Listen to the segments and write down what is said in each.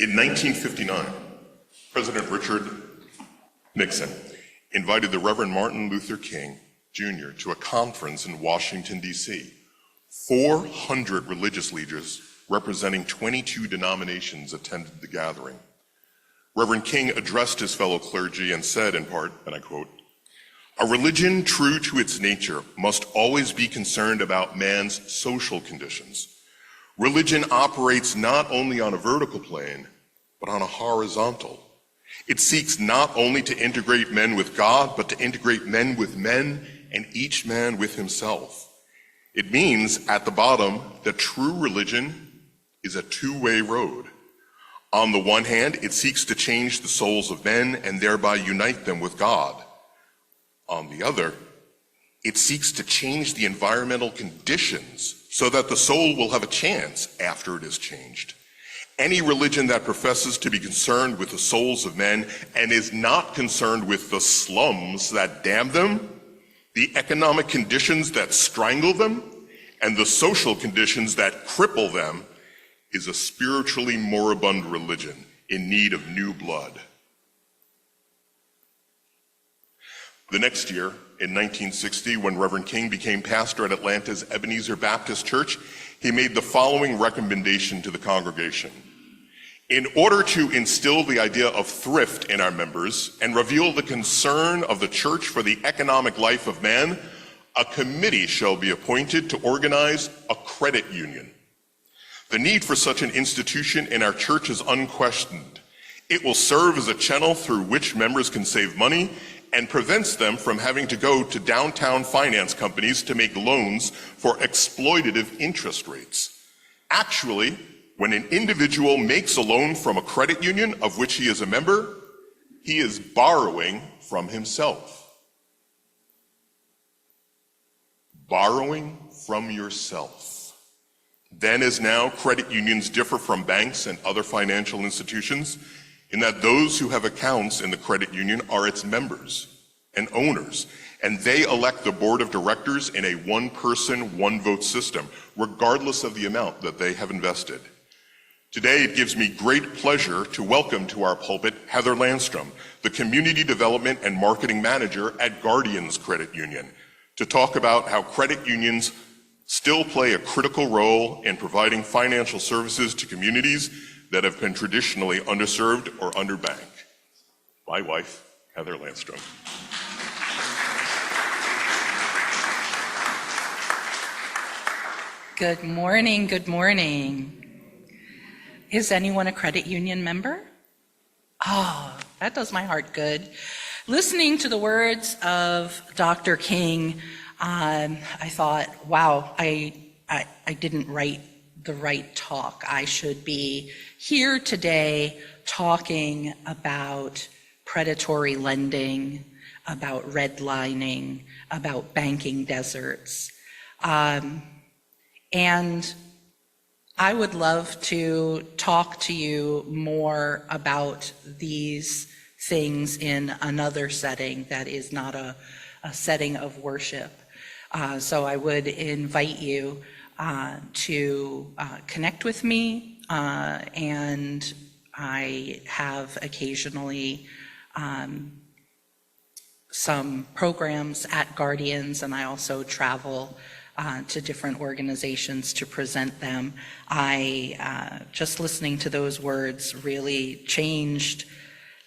In 1959, President Richard Nixon invited the Reverend Martin Luther King Jr. to a conference in Washington, D.C. 400 religious leaders representing 22 denominations attended the gathering. Reverend King addressed his fellow clergy and said in part, and I quote, "A religion true to its nature must always be concerned about man's social conditions. Religion operates not only on a vertical plane, but on a horizontal. It seeks not only to integrate men with God, but to integrate men with men and each man with himself. It means, at the bottom, that true religion is a two-way road. On the one hand, it seeks to change the souls of men and thereby unite them with God. On the other, it seeks to change the environmental conditions so that the soul will have a chance after it is changed. Any religion that professes to be concerned with the souls of men and is not concerned with the slums that damn them, the economic conditions that strangle them, and the social conditions that cripple them, is a spiritually moribund religion in need of new blood." The next year, in 1960, when Reverend King became pastor at Atlanta's Ebenezer Baptist Church, he made the following recommendation to the congregation. In order to instill the idea of thrift in our members and reveal the concern of the church for the economic life of man, a committee shall be appointed to organize a credit union. The need for such an institution in our church is unquestioned. It will serve as a channel through which members can save money and prevents them from having to go to downtown finance companies to make loans for exploitative interest rates. Actually, when an individual makes a loan from a credit union of which he is a member, he is borrowing from himself. Borrowing from yourself. Then as now, credit unions differ from banks and other financial institutions in that those who have accounts in the credit union are its members and owners, and they elect the board of directors in a one-person, one-vote system, regardless of the amount that they have invested. Today, it gives me great pleasure to welcome to our pulpit Heather Landstrom, the Community Development and Marketing Manager at Guardians Credit Union, to talk about how credit unions still play a critical role in providing financial services to communities that have been traditionally underserved or underbanked. My wife, Heather Landstrom. Good morning, good morning. Is anyone a credit union member? Oh, that does my heart good. Listening to the words of Dr. King, I thought, wow, I didn't write the right talk. I should be here today talking about predatory lending, about redlining, about banking deserts. And I would love to talk to you more about these things in another setting that is not a setting of worship. So I would invite you to connect with me, and I have occasionally some programs at Guardians, and I also travel to different organizations to present them. Just listening to those words really changed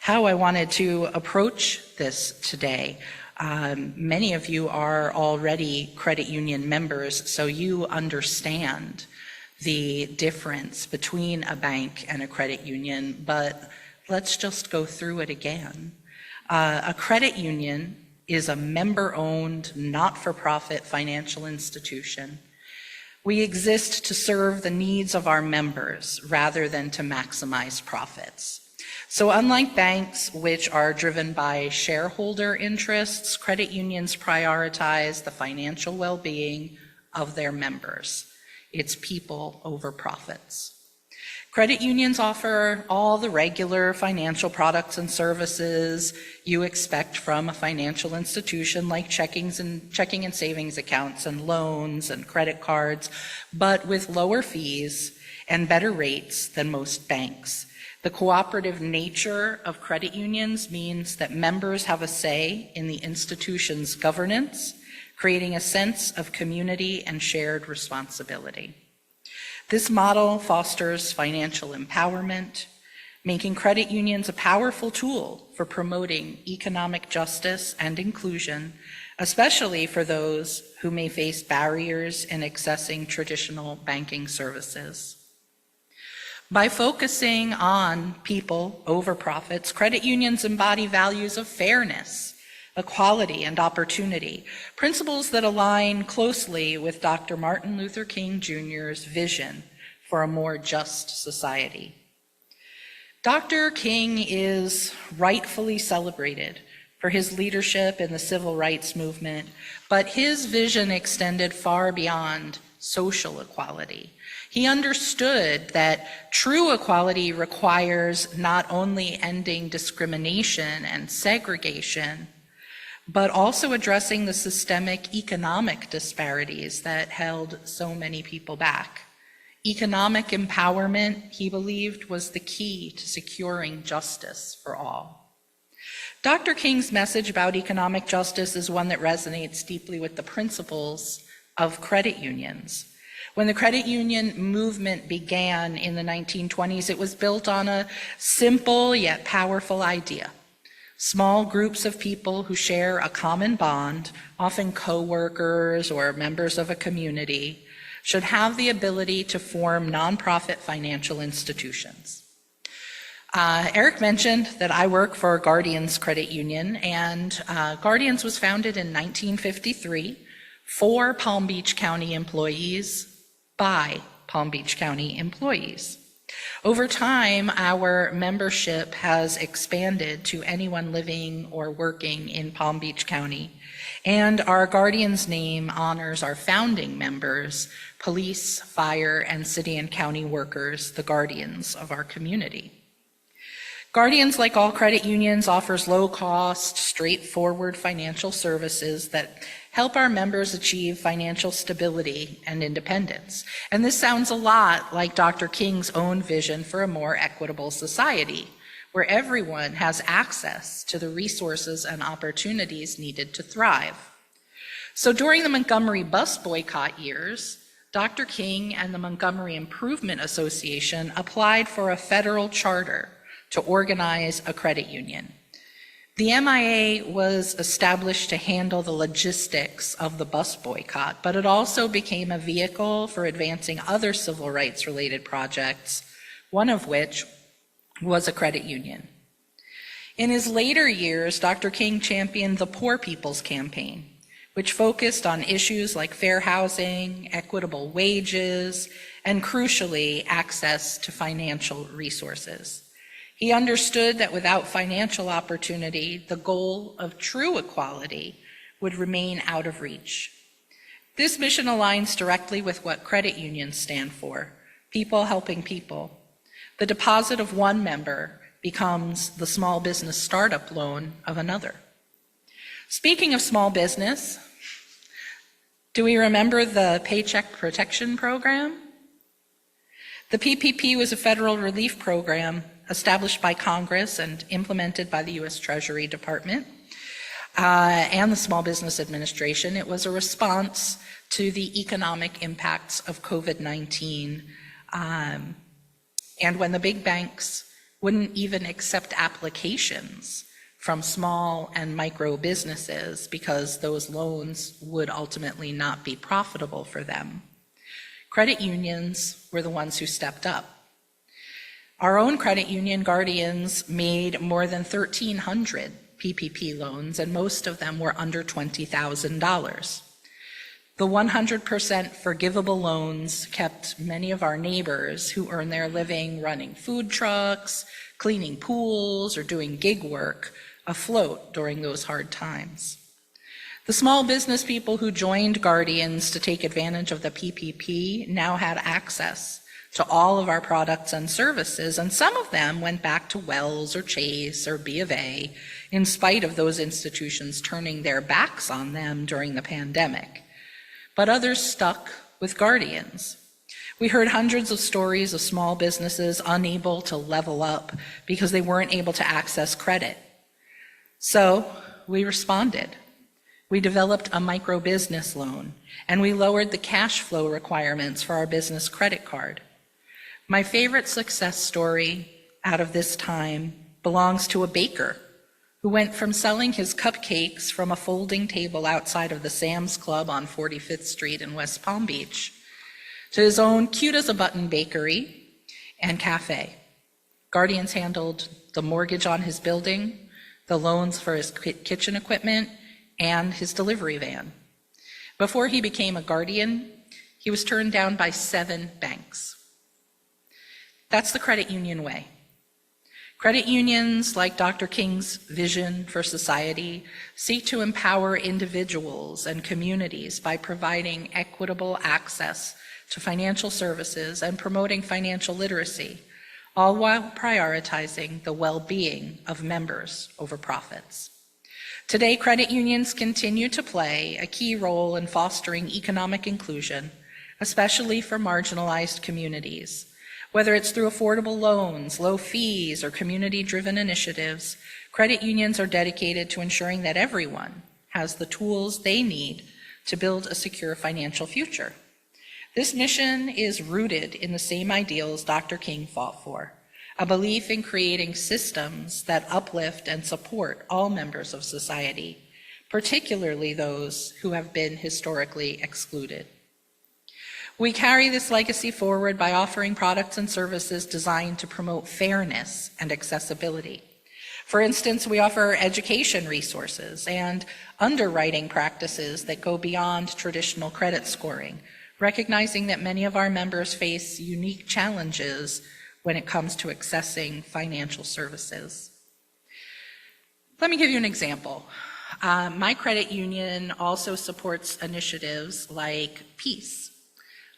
how I wanted to approach this today. Many of you are already credit union members, so you understand the difference between a bank and a credit union, but let's just go through it again. A credit union is a member-owned, not-for-profit financial institution. We exist to serve the needs of our members rather than to maximize profits. So unlike banks, which are driven by shareholder interests, credit unions prioritize the financial well-being of their members. It's people over profits. Credit unions offer all the regular financial products and services you expect from a financial institution, like checking and savings accounts and loans and credit cards, but with lower fees and better rates than most banks. The cooperative nature of credit unions means that members have a say in the institution's governance, creating a sense of community and shared responsibility. This model fosters financial empowerment, making credit unions a powerful tool for promoting economic justice and inclusion, especially for those who may face barriers in accessing traditional banking services. By focusing on people over profits, credit unions embody values of fairness, equality, and opportunity, principles that align closely with Dr. Martin Luther King Jr.'s vision for a more just society. Dr. King is rightfully celebrated for his leadership in the civil rights movement, but his vision extended far beyond social equality. He understood that true equality requires not only ending discrimination and segregation, but also addressing the systemic economic disparities that held so many people back. Economic empowerment, he believed, was the key to securing justice for all. Dr. King's message about economic justice is one that resonates deeply with the principles of credit unions. When the credit union movement began in the 1920s, it was built on a simple yet powerful idea. Small groups of people who share a common bond, often co-workers or members of a community, should have the ability to form nonprofit financial institutions. Eric mentioned that I work for Guardians Credit Union, and Guardians was founded in 1953 for Palm Beach County employees by Palm Beach County employees. Over time, our membership has expanded to anyone living or working in Palm Beach County, and our Guardians name honors our founding members, police, fire, and city and county workers, the guardians of our community. Guardians, like all credit unions, offers low-cost, straightforward financial services that help our members achieve financial stability and independence. And this sounds a lot like Dr. King's own vision for a more equitable society, where everyone has access to the resources and opportunities needed to thrive. So during the Montgomery bus boycott years, Dr. King and the Montgomery Improvement Association applied for a federal charter to organize a credit union. The MIA was established to handle the logistics of the bus boycott, but it also became a vehicle for advancing other civil rights related projects, one of which was a credit union. In his later years, Dr. King championed the Poor People's Campaign, which focused on issues like fair housing, equitable wages, and crucially, access to financial resources. He understood that without financial opportunity, the goal of true equality would remain out of reach. This mission aligns directly with what credit unions stand for: people helping people. The deposit of one member becomes the small business startup loan of another. Speaking of small business, do we remember the Paycheck Protection Program? The PPP was a federal relief program established by Congress and implemented by the U.S. Treasury Department and the Small Business Administration. It was a response to the economic impacts of COVID-19 and when the big banks wouldn't even accept applications from small and micro businesses because those loans would ultimately not be profitable for them. Credit unions were the ones who stepped up. Our own credit union, Guardians, made more than 1,300 PPP loans, and most of them were under $20,000. The 100% forgivable loans kept many of our neighbors who earn their living running food trucks, cleaning pools, or doing gig work afloat during those hard times. The small business people who joined Guardians to take advantage of the PPP now had access to all of our products and services, and some of them went back to Wells or Chase or B of A, in spite of those institutions turning their backs on them during the pandemic. But others stuck with Guardians. We heard hundreds of stories of small businesses unable to level up because they weren't able to access credit. So we responded. We developed a micro business loan, and we lowered the cash flow requirements for our business credit card. My favorite success story out of this time belongs to a baker who went from selling his cupcakes from a folding table outside of the Sam's Club on 45th Street in West Palm Beach to his own cute-as-a-button bakery and cafe. Guardians handled the mortgage on his building, the loans for his kitchen equipment, and his delivery van. Before he became a Guardian, he was turned down by 7 banks. That's the credit union way. Credit unions, like Dr. King's vision for society, seek to empower individuals and communities by providing equitable access to financial services and promoting financial literacy, all while prioritizing the well-being of members over profits. Today, credit unions continue to play a key role in fostering economic inclusion, especially for marginalized communities. Whether it's through affordable loans, low fees, or community-driven initiatives, credit unions are dedicated to ensuring that everyone has the tools they need to build a secure financial future. This mission is rooted in the same ideals Dr. King fought for, a belief in creating systems that uplift and support all members of society, particularly those who have been historically excluded. We carry this legacy forward by offering products and services designed to promote fairness and accessibility. For instance, we offer education resources and underwriting practices that go beyond traditional credit scoring, recognizing that many of our members face unique challenges when it comes to accessing financial services. Let me give you an example. My credit union also supports initiatives like Peace.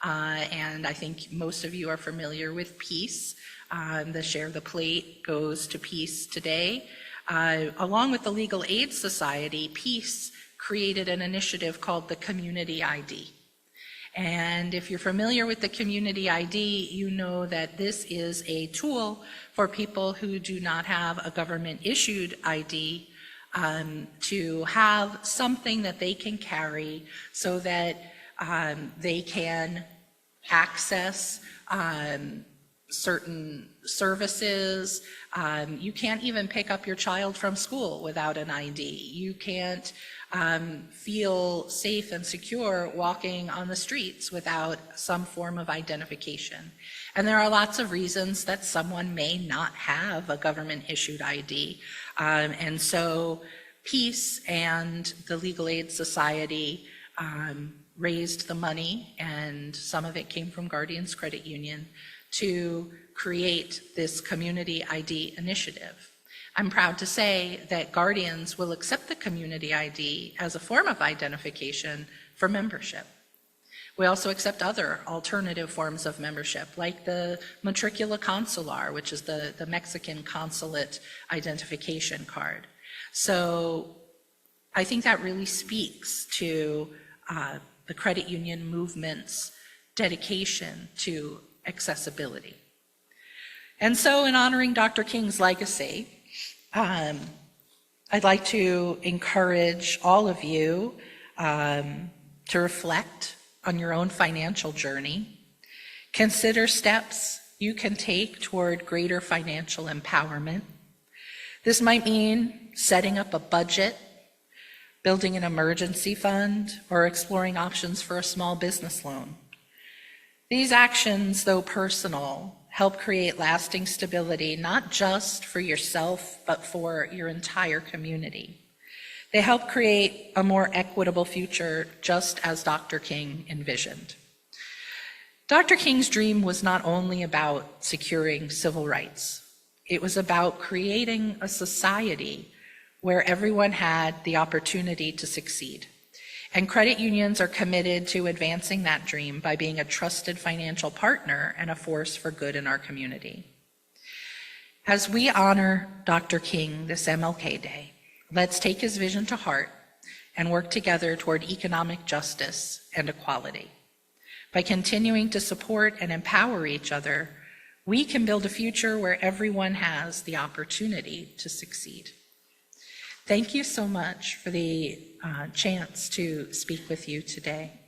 And I think most of you are familiar with Peace. The Share the Plate goes to Peace today. Along with the Legal Aid Society, Peace created an initiative called the Community ID. And if you're familiar with the Community ID, you know that this is a tool for people who do not have a government-issued ID to have something that they can carry so that they can access certain services. You can't even pick up your child from school without an ID. You can't feel safe and secure walking on the streets without some form of identification. And there are lots of reasons that someone may not have a government-issued ID. And so Peace and the Legal Aid Society raised the money, and some of it came from Guardians Credit Union, to create this Community ID initiative. I'm proud to say that Guardians will accept the Community ID as a form of identification for membership. We also accept other alternative forms of membership, like the Matricula Consular, which is the Mexican consulate identification card. So I think that really speaks to the credit union movement's dedication to accessibility. And so in honoring Dr. King's legacy, I'd like to encourage all of you to reflect on your own financial journey. Consider steps you can take toward greater financial empowerment. This might mean setting up a budget, building an emergency fund, or exploring options for a small business loan. These actions, though personal, help create lasting stability, not just for yourself, but for your entire community. They help create a more equitable future, just as Dr. King envisioned. Dr. King's dream was not only about securing civil rights. It was about creating a society where everyone had the opportunity to succeed. And credit unions are committed to advancing that dream by being a trusted financial partner and a force for good in our community. As we honor Dr. King this MLK Day, let's take his vision to heart and work together toward economic justice and equality. By continuing to support and empower each other, we can build a future where everyone has the opportunity to succeed. Thank you so much for the chance to speak with you today.